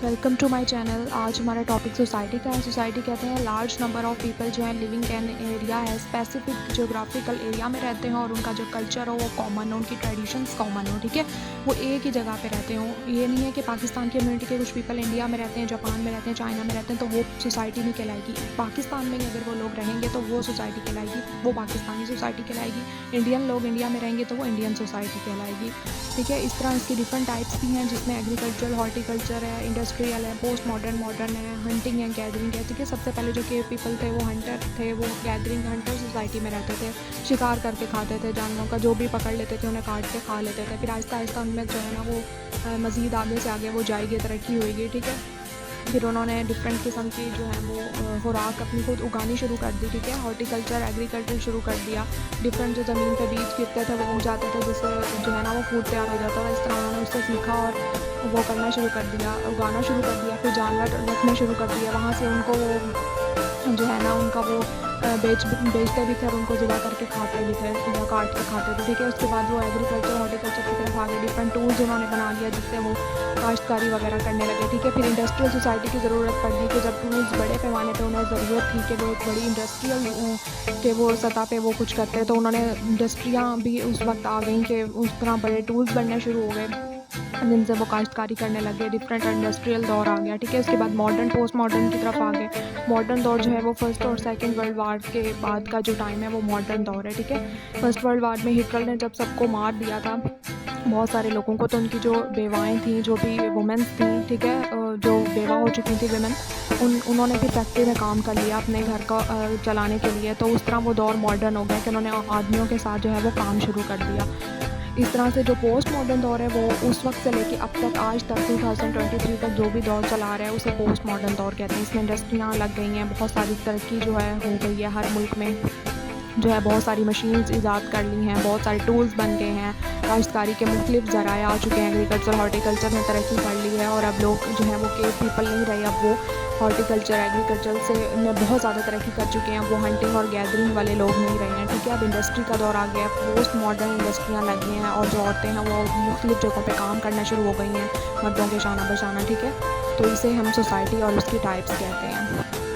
Welcome to my channel. आज हमारा topic society का है। सोसाइटी कहते हैं लार्ज नंबर ऑफ़ पीपल जो है लिविंग एन एरिया है, स्पेसिफिक जोग्राफिकल एरिया में रहते हैं और उनका जो कल्चर हो वो कॉमन हो, उनकी ट्रेडिशंस कॉमन हो, ठीक है, वो एक ही जगह पे रहते हों। ये नहीं है कि पाकिस्तान की कम्युनिटी के कुछ पीपल इंडिया में रहते हैं, जापान में रहते हैं, चाइना में रहते हैं, तो वो सोसाइटी नहीं कहलाएगी। पाकिस्तान में ही अगर वो लोग रहेंगे तो वो सोसाइटी कहलाएगी, वो पाकिस्तानी सोसाइटी कहलाएगी। इंडियन लोग इंडिया में रहेंगे तो वो इंडियन सोसाइटी कहलाएगी, ठीक है। इस तरह इसकी डिफरेंट टाइप्स भी हैं, जिसमें एग्रीकल्चर, हॉर्टिकल्चर है, इंडस्ट्रियल है, पोस्ट मॉडर्न है, हंटिंग है, गैदरिंग है, ठीक है। सबसे पहले जो केव पीपल थे वो हंटर थे, वो गैदरिंग हंटर सोसाइटी में रहते थे, शिकार करके खाते थे, जानवरों का जो भी पकड़ लेते थे उन्हें काट के खा लेते थे। फिर आहिस्ता आहिस्ता उनमें जो है ना वो मज़ीद आगे से आगे वो जाएगी, तरक्की होएगी, ठीक है। फिर उन्होंने डिफरेंट किस्म की जो है वो खुराक अपनी खुद उगानी शुरू कर दी, ठीक है। हॉर्टिकल्चर, एग्रीकल्चर शुरू कर दिया। डिफरेंट जो ज़मीन पे बीज गिरते थे वो उग जाते थे, जिससे जो है ना वो फूड तैयार हो जाता था। इस तरह उन्होंने उससे सीखा और वो करना शुरू कर दिया, उगाना शुरू कर दिया। फिर जानवर रखने शुरू कर दिया। वहाँ से उनको वो जो है ना उनका वो बेचते भी थे और उनको ज़िला करके खाते भी थे या काट के खाते थे, ठीक है। उसके बाद वो एग्रीकल्चर, हॉर्टिकल्चर की तरफ आगे डिफरेंट टूल्स उन्होंने बना लिया, जिससे वो काश्तकारी वगैरह करने लगे, ठीक है। फिर इंडस्ट्रियल सोसाइटी की ज़रूरत पड़ी कि जब टूल्स बड़े पैमाने पे उन्हें ज़रूरत थी कि वो एक बड़ी इंडस्ट्रियल के वो सतह पे वो कुछ करते, तो उन्होंने इंडस्ट्रियाँ भी उस वक्त आ गई कि उस तरह बड़े टूल्स बनने शुरू हो गए, जिनसे वो काश्तकारी करने लगे। डिफरेंट इंडस्ट्रियल दौर आ गया, ठीक है। उसके बाद मॉडर्न, पोस्ट मॉडर्न की तरफ आ गए। मॉडर्न दौर जो है वो फर्स्ट और सेकंड वर्ल्ड वार के बाद का जो टाइम है वो मॉडर्न दौर है, ठीक है। फर्स्ट वर्ल्ड वार में हिटलर ने जब सबको मार दिया था, बहुत सारे लोगों को, तो उनकी जो बेवाएँ थी, जो भी वुमेन्स थी, ठीक है, जो बेवा हो चुकी थी वुमेन, उन्होंने भी फैक्ट्री में काम कर लिया अपने घर का चलाने के लिए। तो उस तरह वो दौर मॉडर्न हो गया कि उन्होंने आदमियों के साथ जो है वो काम शुरू कर दिया। इस तरह से जो पोस्ट मॉडर्न दौर है वो उस वक्त से लेके अब तक आज तक 2023 तक जो भी दौर चला रहा है उसे पोस्ट मॉडर्न दौर कहते हैं। इसमें इंडस्ट्रियाँ लग गई हैं, बहुत सारी तरक्की जो है हो गई है, हर मुल्क में जो है बहुत सारी मशीन्स ईजाद कर ली हैं, बहुत सारे टूल्स बन गए हैं, काश्तकारी के मुख्तलिफ ज़राए आ चुके हैं, एग्रीकल्चर, हॉर्टिकल्चर में तरक्की कर ली है और अब लोग जो है वो केव पीपल नहीं रहे, अब वो हॉर्टिकल्चर, एग्रीकल्चर से में बहुत ज़्यादा तरक्की कर चुके हैं, वो हंटिंग और गैदरिंग वाले लोग नहीं रहे हैं, ठीक है। अब इंडस्ट्री का दौर आ गया है, पोस्ट मॉडर्न इंडस्ट्रियाँ लग गई हैं और जो औरतें हैं वो मुख्तलिफ जगहों पर काम करना शुरू हो गई हैं, मर्दों के शाना बशाना, ठीक है। तो इसे हम सोसाइटी और उसकी टाइप्स कहते हैं।